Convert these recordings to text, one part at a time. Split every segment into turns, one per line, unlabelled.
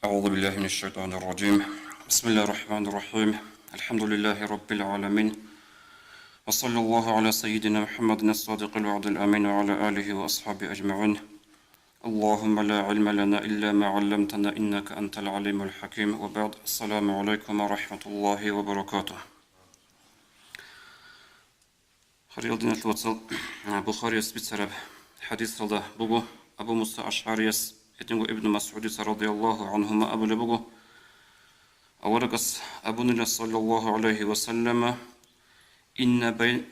أعوذ بالله من الشيطان الرجيم. بسم الله الرحمن الرحيم. الحمد لله رب العالمين، وصلى الله على سيدنا محمد الصادق الوعد الأمين وعلى آله وأصحابه أجمعين. اللهم لا علم لنا إلا ما علمتنا إنك أنت العليم الحكيم. وبعد، السلام عليكم ورحمة الله وبركاته. خريلدين الوصل بخاري سبيتسرب حديث رضا بوغو أبو موسى أشعريس ابن مسعود رضي الله عنهما أبو لبوغو أورقس أبو نلا صلى الله عليه وسلم إن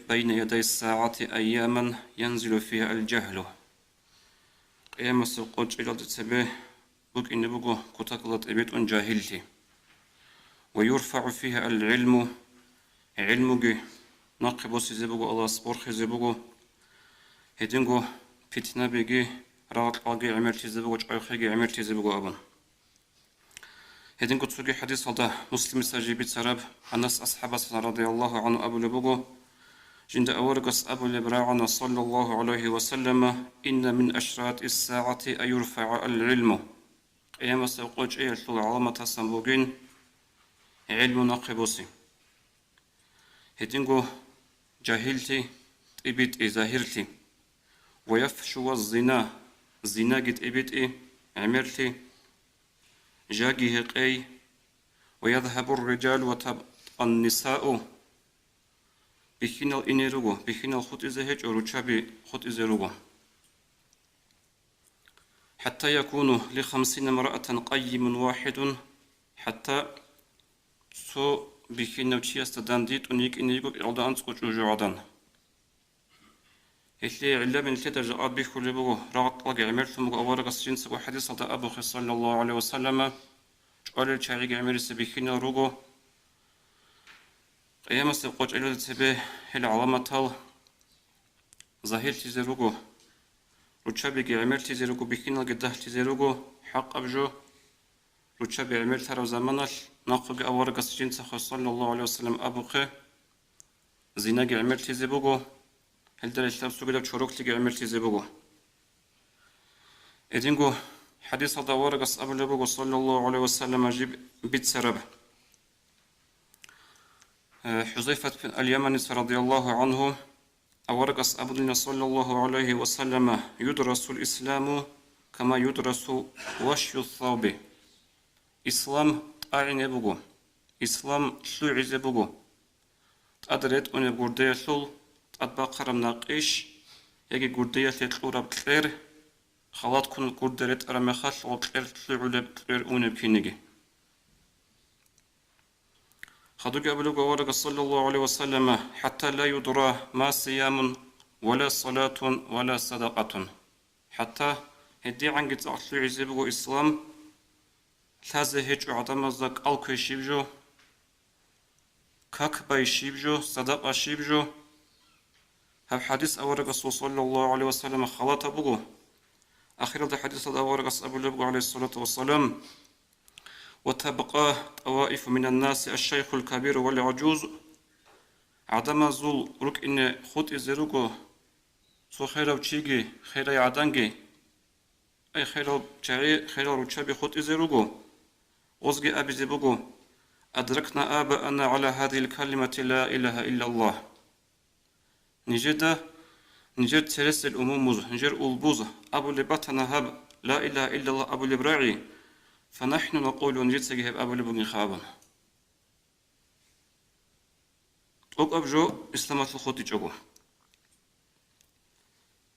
بين يدي الساعة أياما ينزل فيها الجهل. أيام سقوط إلى تسبه بوك إن بوغو كتاكلت إبيت جاهلتي، ويرفع فيها العلم علمجي ناقبو سيزبوغو الله سبورخ زبوغو هدينغو فتنة بيجي راق أجي عمر تزبوغو أخيجي عمر تزبوغو أبن هدينغو تسوغي حديث هذا مسلم سجيبي سرب أنس أصحاب رضي الله عنه أبو لبوغو جند أورقس أبو لبراعنا صلى الله عليه وسلم إن من أشراط الساعة أن يرفع العلم. أيام سوقوج إيه العلامة سنبوغين علم ناقبوسي هدينغو جاهلتي إبيت ظاهرتي، ويفشو الزنا زنا جت إبيت عمرتي جاجي هقي، ويذهب الرجال وتبقى النساء بخين الإنيروغو بخين الخط إزهج ورشابي خط إزهروغو، حتى يكون ل50 امرأة قيم واحد، حتى سو بخين نوتشي استدانديت ونيك إنيروغو إعدان سقوط وجوعدان إثلي علم التدى جاءت بكل بوغو رغط لقى عمرت مغو أورق السجن سبو حديث أبو صلى الله عليه وسلم قال الشارق عمر سبيخين روغو أيام سبقوش إلو تبه هل علامة تال ظاهر تزيروغو رتشابي عمر تزيروغو بخين القده تزيروغو حق أبجو رتشابي عمر ترى زمانال ناقوغ أورق السجن صلى الله عليه وسلم أبو خي زيناغ عمر تزيبوغو هل در الإسلام سوغدا شروق تيجي عمل تيزبوغو إدينغو حديث هذا ورقس أبو لبوغو صلى الله عليه وسلم جيب بيت سرب حذيفة اليمني رضي الله عنه ورقس أبو لنا صلى الله عليه وسلم يدرس الإسلام كما يدرس وشي الثوب. إسلام أعين بوغو إسلام شو عزبوغو أدريت أن بوردي شول أتبقى ناقش يجي قردية تطلع بكثير خلاط كن قردرت أرمخال وكثير تطلع بكثير ونبكينجي خدوج أبو لوجا صلى الله عليه وسلم حتى لا يدرى ما صيام ولا صلاة ولا صدقة، حتى هدي عن قد أصل عزبه إسلام ثازهج عدم الزك ألك شيبجو كاك باي شيبجو صدقة شيبجو. هذا حديث أورق الرسول صلى الله عليه وسلم خلاط أبوه أخير هذا حديث أورق أبو لبو عليه الصلاة والسلام وتبقى طوائف من الناس الشيخ الكبير والعجوز عدم زول رك إن خط إزروجو سو خيرو تشيجي خير يعدنجي أي خيرو تشاري خيرو رتشابي خط إزروجو وزجي أبي زبوجو أدركنا آباءنا على هذه الكلمة لا إله إلا الله. نجد ترس الأمومز نجر ألبوز أبو لباتنا هب لا إله إلا الله أبو لبراعي، فنحن نقول نجد سجهب أبو لبني خابا أوك أبجو إسلامات الخوتي جوجو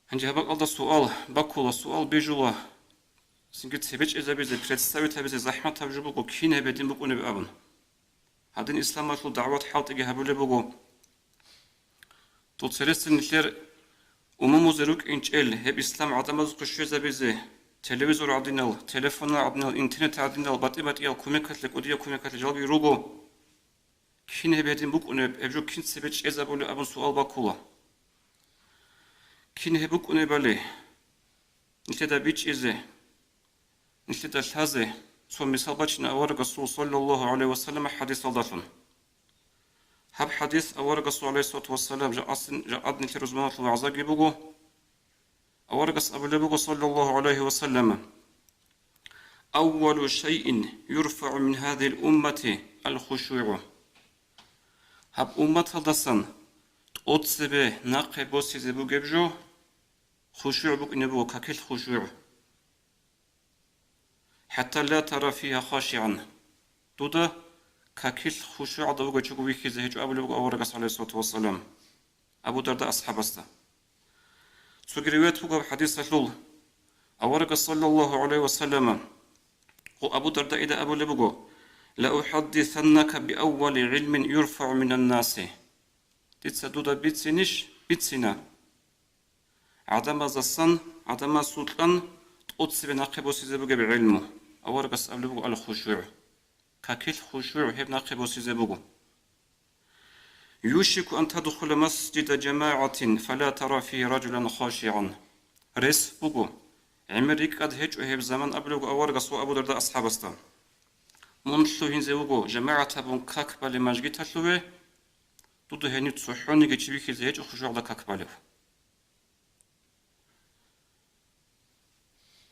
هنجي هبك الله سؤال بقول السؤال بيجولا سنجد سبيج إذا بيزي представить هبيزي زحمة تبجو بقو كين هبدين بقو نبي أبن هادين إسلامات الدعوات حالت إجي هبو لبقو توتسرسن نشر umumuzeruk inçel hep İslam adamız kuşuza bizi televizyon adinal, telefon adinal, internet adinal, batı yal kumekatlık odiya kumekatlık jalbi rugo kin hebedin buk unep evjo kin sebeç ezabolu abun sual bakula kin hebuk unebali nişte da biç izi nişte da şaze son misal başına var Resul sallallahu aleyhi ve sellem hadis aldafın. هب حديث أورقص عليه الصلاة والسلام جاء أدنى ترزمان الوعزاق يبقو أورقص أبو لبقو صلى الله عليه وسلم أول شيء يرفع من هذه الأمة الخشوع. هب أمة دسن تقصبه ناقبوسي زبوجبجو خشوع بك نبو ككل خشوع حتى لا ترى فيها خاشعا تودا ككل خشوع دوغا تشوغوي كيزهج أبو لوغا أورغس عليه الصلاة والسلام أبو درداء أصحاب استا سوغريوات بوغا بحديث اللول أورغس صلى الله عليه وسلم أبو درداء إذا أبو لبوغو لأحدثنك بأول علم يرفع من الناس تتسدودا بيتسينش بيتسينا عدم زسن عدم سلطان تقص بناقبوسي زبوغ بعلمه أورغس أبو لبوغو الخشوع ككل خشوع هب ناقبوسي زبوغو يوشك أن تدخل مسجد جماعة فلا ترى فيه رجلا خاشعا رس بوغو عمريك قد هج وهب زمان أبلغ أورغس وأبو درداء أصحاب استا منشو هنزوغو جماعة بون كاكبالي مجگي تلوه تودو هنو تصحوني جيبي كيزي هج وخشوع دا كاكبالي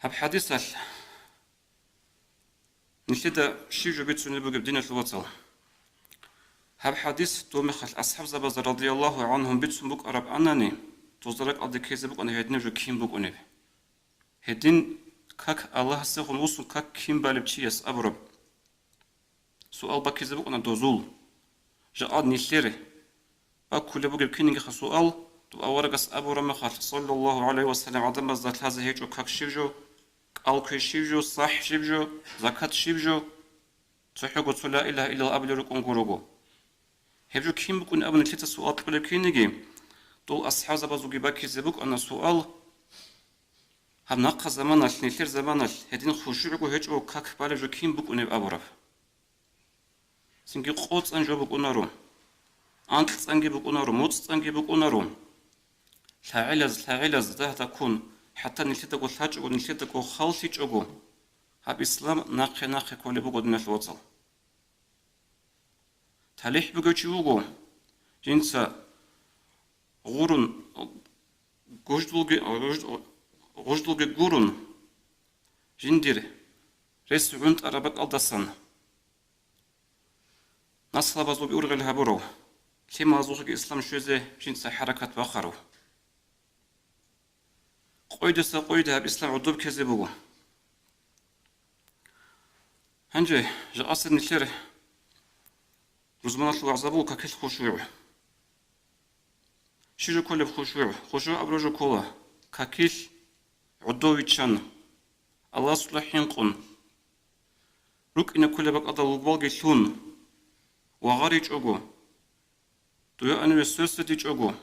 هب حديثة نشيدا شيجو بيتسو نبوغ بدين الوطل هب حديث تومخ أصحاب زباز رضي الله عنهم بيتسو بوك أراب أناني توزرق أدي كيزي بوك أنا هيدني جو كيم بوك أنب هدين كاك الله سيخون وصل كاك كيم بالب چيس أبرب سؤال باكيزي بوك أنا دوزول جاء نيشيري أكل بوك بكينيغ سؤال تو أورغس أبو رمخ صلى الله عليه وسلم عدم ذات هذا هيجو كاك شيجو ألقي شيبجو صح شيبجو زكاة شيبجو تحقو لا إله إلا الله أبلي ركون غروغو هبجو كيم بكون أبن التلت سؤال تقول كينيجي دول أصحاب زبازوغي باكي زبوك أنا سؤال هم ناقا زمانال نيلير زمانال هدين خشوعو هجو كاك بالجو كيم بكون أبورف سنجي قوت أنجو بكون أرو أنتلت أنجي بكون أرو موتت أنجي بكون أرو لا علز ده تكون حتى نلتقو ثاجو نلتقو خالتيجو هاب إسلام ناقي كولي بوغو دون الوصل تاليح بوغو جنسا غورون غوجدلوغي غورون جندير ريس عند أرابك ألدسان نصلا بازوغي أورغي الهابورو كما زوغي إسلام شوزي جنسا حركات باخرو قويدة بإسلام عدوب كذي بوغو هنجي جا أصل نشير رزمانات الوعزابو كاكل خشوع شيجو كل خشوع أبرجو كولا كاكل عدوي تشان الله صلح ينقون روك إن كل بك أضل البالغي ثون وغاريج أغو دويا أنو السوستيج أغو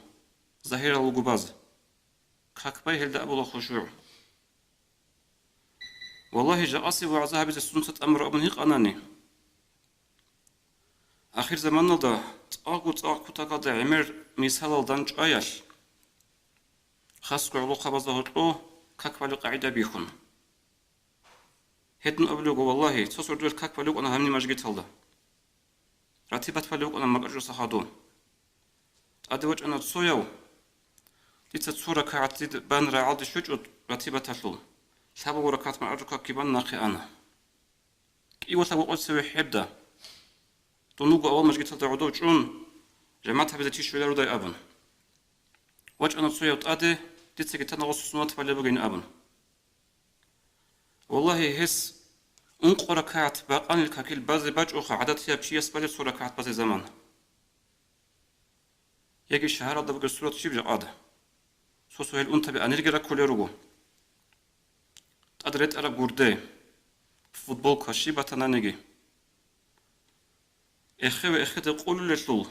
ظاهر الغباز كاكباي هلدا أبو الخشوع والله جاءسي وعزها بز سنة أمر أبن هيق أناني آخر زمان دا تاقو تاقا دا عمر مثال دانج آياش خاص علو قبضه هتلو كاكبالي قاعدة بيخون هدن أبلغو والله تصور دول كاكبالي أنا همني مجگيت هلدا راتبات بالي أنا مقرجو صحادو أدوج أنا تصويو ديتا تصورة كاعتيد بان راعاد شوج راتبة تلول ثابو وركات مع أرجوكا كيبان ناقي أنا إيوة ثابو قوسي حبدا تنوغو أول مجگيت هلدا عدو جون جماعتها بذاتي شوية روداي أبن واج أنا تصويو تأدي ديتا كتانا غصو سنوات بالي بغين أبن والله هس انقو ركات باقان الكاكيل بازي باج أخا عددتها بشيس بالي صورة كاعت بازي زمان يجي شهر هذا بقى صورة شيب جاده سوسو هل أنت بأنيرجرا كوليروغو تقدرت أرى غوردة فوتبول كاشي باتنانيجي إخوة تقولوا للطول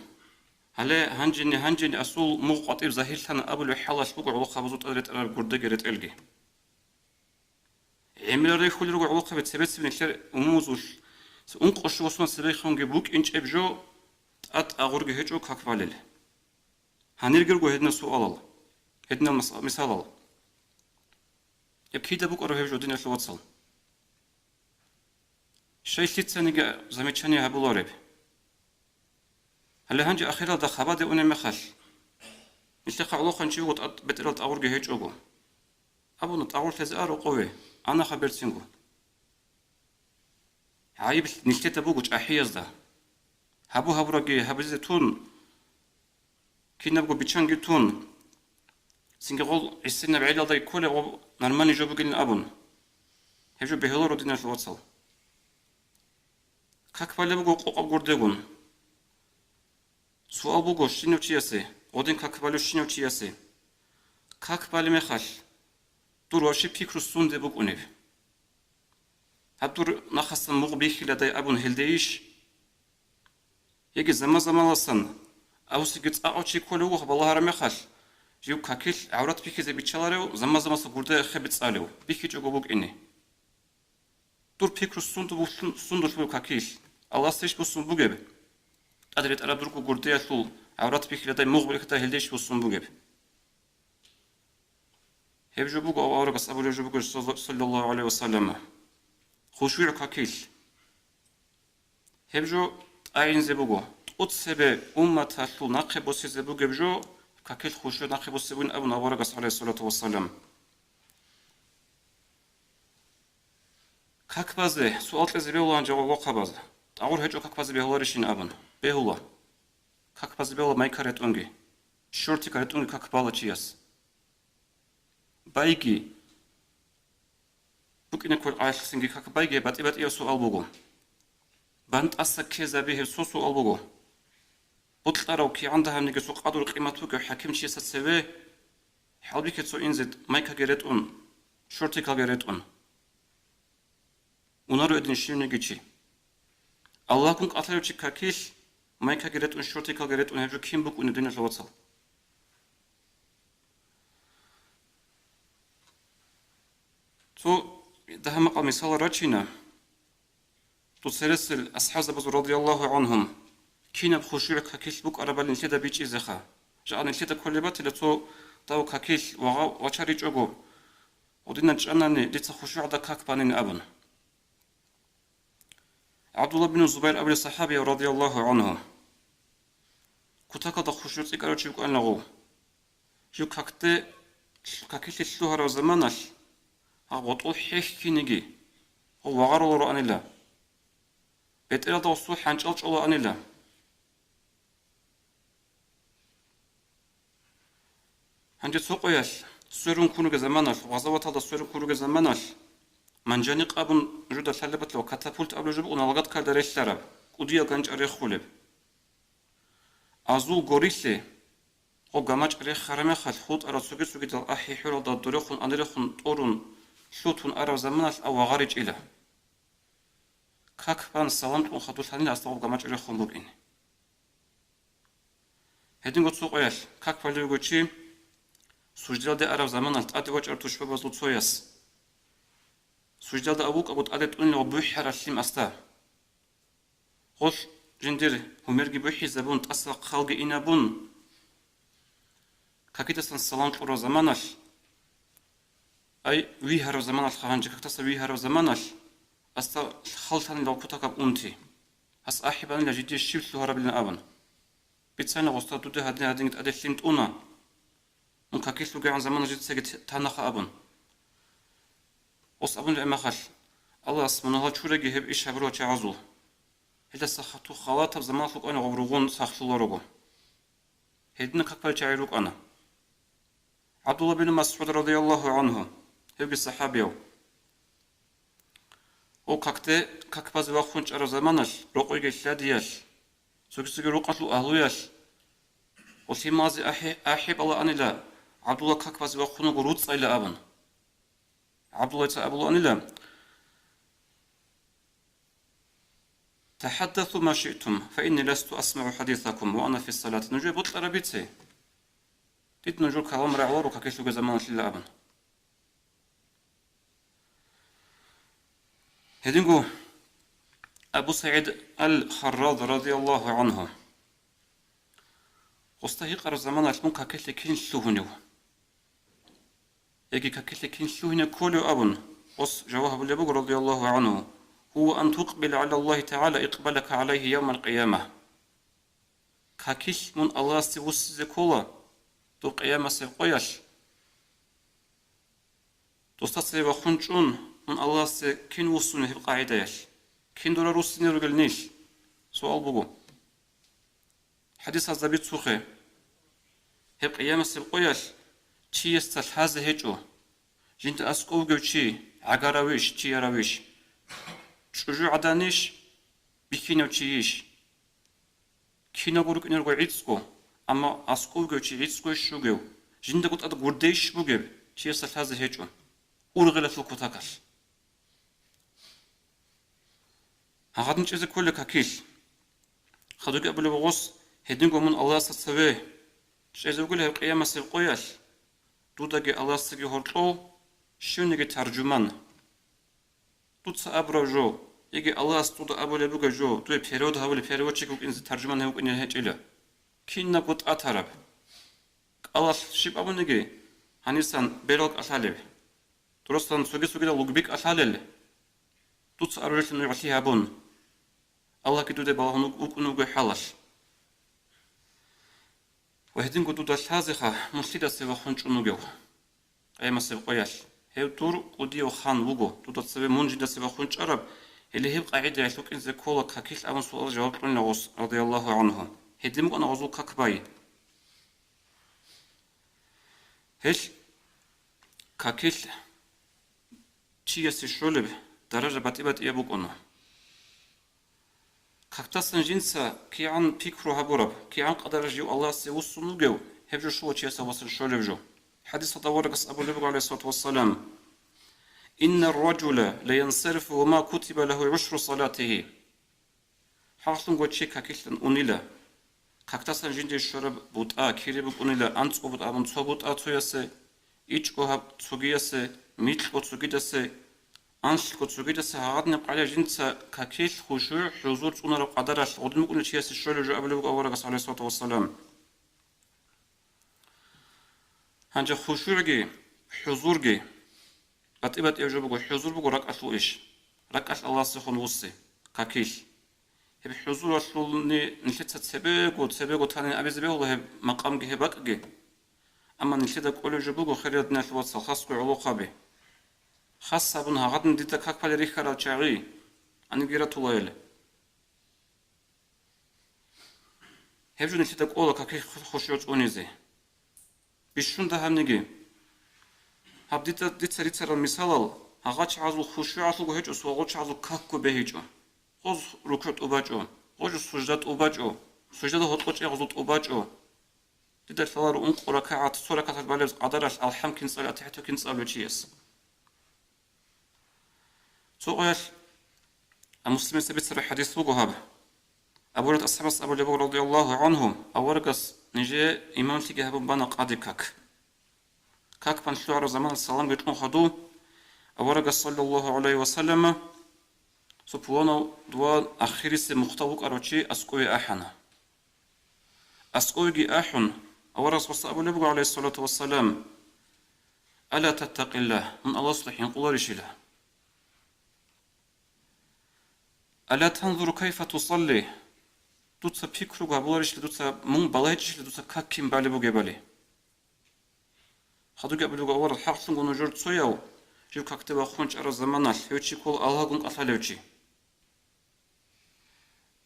هلا هنجني أصول موقعتي ظاهر ثنا أبو الحلاش بقى على خبزوت تقدرت أرى غوردة جرت ألجي عمل رأي كوليروغو على خبز سبت من الشر أموزوش سأنقش وصلنا سبيخون جبوك إنش أبجو أت أغرق هجو كاكفالل هنيرجرو هدنا سؤال هدنا مثال يبكي دبوك أروح يجودين الواتساب شيء ثاني زميتشاني هبولارب هلا هنجي أخيرا ده خبادة أنا مخال نتلقى على خنشي وقت بترد أورج هيج أبو نتأول تزار وقوي أنا خبرت سينغو عيب نلتتا بوجو أحيزدا هابو هابراجي هابزي تون كي نبغو بيتشانجي تون سنجول السنة بعيدة ضي كل نرماني جابو جين أبون هجو بهلورو دينا الواتسال как балебуго қоқап гурдегун суал буго шино чиясе один как балю шино чиясе как бале мехал тур ваши пикрус сунде бугунев хатур нахасан муг бихиладай абун хелдеиш еге замазамаласан аусигец аочи колуго балахара мехал жиу какил аврат пикизе бичалареу замазамаса гурде хебицалеу бихичого бугини тур пикрус сунду бугун сундул какил Allah seç bulsun bu gibi. Adret Arap durku gurdiya sul avrat fikirde muğbilkta heldeş bulsun bu gibi. Hep bu go avra bas abu bu sallallahu aleyhi ve sellem. Huşu kakil. Hep ayin zebugo. Ot sebe ummata sul naqib size bu gibi kakil huşu naqib sebun abu avra bas aleyhi salatu ve sellem. Kakbazı sual zebe olan cevabı kabazı. Аур хеджо как пази бехлоришин абан. Бехула. Как пази бехла майкарет унги. Шорти карет унги как бала чияс. Байги. Букине кол айхсинги как байги бат иосу албуго. Бант аса кеза бехе сосу албуго. Бутларау ки анда хамниге су қадур қиматуге хаким чиясат севе. Халбикет су инзит майка герет ун. Шорти кал герет ун. Унару эдин шивне гичи. Allah kung atlayıcı kakil, mayka geret un şorti kal geret un hevcu kim buk unu dünür lavatsal. To daha maqal misal raçina. To seresil ashab bazu radiyallahu anhum. Kina bxushir kakil buk arabalin tida biç izaha. Ja'an tida kollebat ile to taw kakil wa chari çogo. Odinan çanani ditsa khushu'da kakbanin abun. Abdullah bin Zubayr abli sahabi radiyallahu anhu. Kutaka da khushu tsikaro chuk anlago. Ju kakte kakil sluhara zamanal. Ha gotol hehkinigi. O wagarolo anila. Betela da su hançalçolo anila. Hançe soqoyal. Sürün kunuge zamanal. Gazavatalda sürün kunuge zamanal. Manjani qabun juda talabat lo katapult ablo jub unalgat kardareşlara qudiya ganç are khuleb azu gorisle o gamaç are kharame khal khut ara sugi sugi dal ahi hurada durukhun anrekhun torun shutun ara zamanal aw gharij ila kakban salant un khatul hanin astaw gamaç are khum bugin hedin got suqoyal kakvalı goçi sujdalde ara zamanal atvaç artushba bazlu soyas Sujdalda abuk abut adet unle buhhar asim asta. Hoş jindir humergi buhhi zabun tasla khalgi inabun. Kakitasan salam uro zamanal. Ay vihar zamanal khavanji kaktasa vihar zamanal. Asta khaltan lo kutakab unti. Has ahiban la jiddi shiflu harabilna aban. Bitsana gostatu de hadin hadin adeslimt una. Un kakislu gan zamanal jitsegit tanakha aban. Os abun emakhal Allah subhanahu wa ta'ala geheb ish habro chazul heda sakhatu khalat zaman khuk ana gobrugun sakhsulorogo hedin kakpal chayruk ana Abdullah bin Mas'ud radiyallahu anhu hebi sahabiyo o kakte kakpaz va khunch ara zamanal roqoyge shladiyal sugisuge roqatlu ahluyal o simazi ahib Allah anila Abdullah kakpaz va khunu gurut sayla abun Abdullah Abu Anila تحدثوا ما شئتم فإني لست أسمع حديثكم وأنا في الصلاة نجيب بطل ربيتي تيت نجول كلام رعور وكيشو زمان لله أبن هدينغو أبو سعيد الخراض رضي الله عنه قصته قرر زمان المنكا كيشو كينشلوهنو يجي ككل كنشوهنا كل أبن قص جواه باللبوغ رضي الله عنه هو أن تقبل على الله تعالى إقبالك عليه يوم القيامة ككش من الله سيوس زكولا تو قيامة سيقويش تستطيع وخنشون من الله سكين وصونه القاعدة يش Киндора руссинеру гелнил. Суал бугу. Хадис азабит сухе. Хеп қияма сел қоял. Чи естал хазы хечу. Жинт асқов гөчи. Агаравиш, чи яравиш. Чужу аданиш. Бикино чииш. Кино гурук нерго ицко. Ама асқов гөчи ицко шугев. Жинт гут ад гурдеш бугев. Чи естал хазы хечу. Ургылафыл кутакал. Хагадын чизе көлі какил. Хадуки абулы бұғыз, хедін көмін Аллах сатсаве. Чизе өкілі хеп қияма сел қоял. Дудаги Аллах саги хортло, шуниги таржуман. Дудса абрав жо, еги Аллах студа абулы бұға жо, дуе период хавылы переводчик өкінзі таржуман хеп өкіні хечілі. Кинна гуд атараб. Аллах шип абуниги, ханисан берок аталеб. Дұрыстан суги-сугида лугбик аталел. Дудса арулетін ұйғати хабун. Allah ki dude balahunu ukunugu halash. Wahedin gu duda shazikha muslida seva khunchunugu. Ayma sev qoyash. Hev tur qudi khan wugo. Duda seve munjida seva khuncharab. Hele hev qaida yasuk inze kola kakil aban sual jawab qulun lagos radiyallahu anhu. Hedim gu anagozul kakbay. Hesh kakil chiyasi shulib daraja batibat iabukunu. Кактасан жинса киан пикру хабураб, киан qadarajju Allah se usunugev, hevju shuo chesa wasil sholevju. Hadis tawarqas Abu Bakr alayhi salatu wassalam. Inna ar-rajula la yansarifu wa ma kutiba lahu 10 salatihi. Haslun gochi kakiltan unila. Kактасан жинде shorab buta kiribuk unila antsqobut abun tsobut atoyase, ichqohab tsugiyase, mitqo tsugidase. Аншлко цугидаса хагадны қаля жинца какил хушу хузур цунара qadarаш одму куны чияси шөлө жо абулу аварагас алейхиссалату вассалам. Ханжа хушурги хузурги атибат яжубу хузур буго ракатлу иш. Ракат Аллах сихон вусси какил. Хеб хузур аслулни нилетса цебего тани абизбеулу хеб мақамги хебакги. Ама ниледа коло жубу хирият нашлват салхаску улуқаби. خاصة بنها غادن ديتا كاك بالي ريخارا تشاغي أنا جيرا طويل هبجو نتيتا قولا كاكي خوشيوت أونيزي بيشون ده هم نجي هب ديتا ريتسر المثال هغاش عزو خوشيو عزو هيجو سوغوش عزو كاكو بهيجو غوز ركوت أوباجو غوز سجدات أوباجو سجدات هتقوش يغزوت أوباجو ديتا الفلار أنق ركعات سوركات الباليز قدرش الحم كنسال أتحتو كنسال وشيس سوغيش المسلمين سبت الحديث وجهه أبورت أصحاب أبو بكر رضي الله عنهم أورقص نجى إمام تيجي هبون بنا قاضي كاك بن شعر زمان السلام بيتون خدو أورقص صلى الله عليه وسلم سبحانه دوان أخيرس مختوق أروتشي أسقوي أحنا أسقوي أحن أورقص أبو بكر عليه الصلاة والسلام ألا تتق الله من الله صلحين قولارش له ألا تنظر كيف تصلي دوتسا فكرو قابلارش دوتسا من بلاهيش دوتسا كاكيم بالي بوغي بالي خدو قابلو قوار الحق سنغو نجورد سوياو جيو كاكتبا خونش أرى زمانال هيوشي كول الله قنق أثاليوشي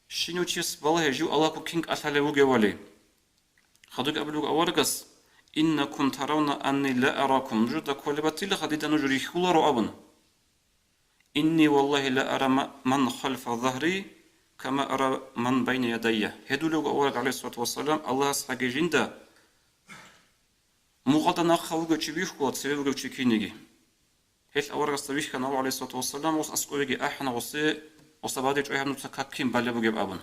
شينيو تيس بلاهي جيو الله كنق أثاليوغي والي خدو قابلو قوار قس إنكم ترون أني لا أراكم نجورد كولباتي لخديدا نجوري خولارو أبن إني والله لا أرى من خلف ظهري كما أرى من بين يدي هدولو أورك عليه الصلاة والسلام الله سحقي جندا مغادنا خوجو تشبيهكو تسببو تشكينيجي هل أورك استبيح كان عليه الصلاة والسلام وس أسقويجي أحنا وصبادي جوي هم نتكاكين بالبو جب أبن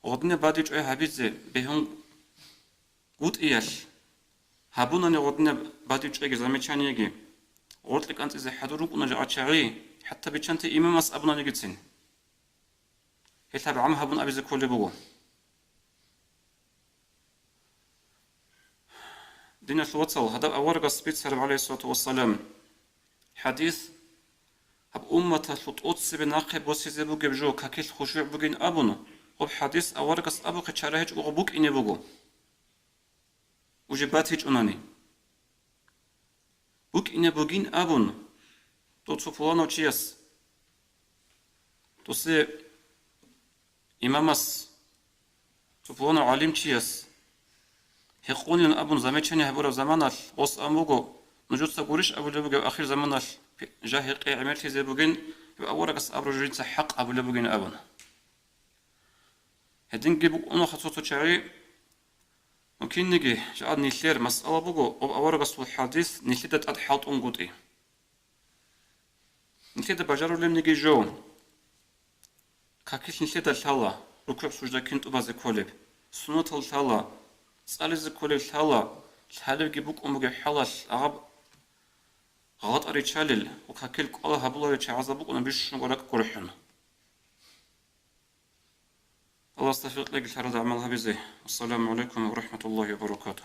غدنا بادي جوي هبيزة بهم قد إيش هبونا نغدنا بادي جوي زميشانيجي قلت لك أنت إذا حضروك ونجا أتشاغي حتى بيشانت إمام أبونا نجتسين هل تابع عمها بن أبي زكول لبوه دينا الوصل هذا أورق السبيت عليه الصلاة والسلام حديث هب أمة لطوط سبناقب وسيزبو جبجو كاكيل خشوع بجين أبونا هب حديث أورق أبو خشارهج وغبوك إني بوجو وجبات هج أناني بوك إني بوجين أبون توت سفلانو تشيس توسي إمامس تبون علم چيس هقونين أبون زميتشني هبورا زمانال وص أموغو نجود سبوريش أبو لبوغو آخر زمانال جاهقي عملتي زي بوغين يبقى ورقس أبرو جرين حق أبو لبوغين أبون هدين جيبو أنو خطوطو چاري ممكن نجي جاد نيلير مسألة بوغو أو ورقس الحديث نيليدت أد حاط أنقوطي نيليد بجارو لم نجي جو كاكيل نيليد الحالة ركوع سجدة كنت أبازي كوليب سنة الحالة سألز كوليب الحالة الحالة جيبوك أموغي حالة أغاب غلط أريتشالل وكاكيل كولا هبولا ريتشعزبوك ونبيش نقولك كورحن الله استفيق لك الحرد عملها بزي والسلام عليكم ورحمة الله وبركاته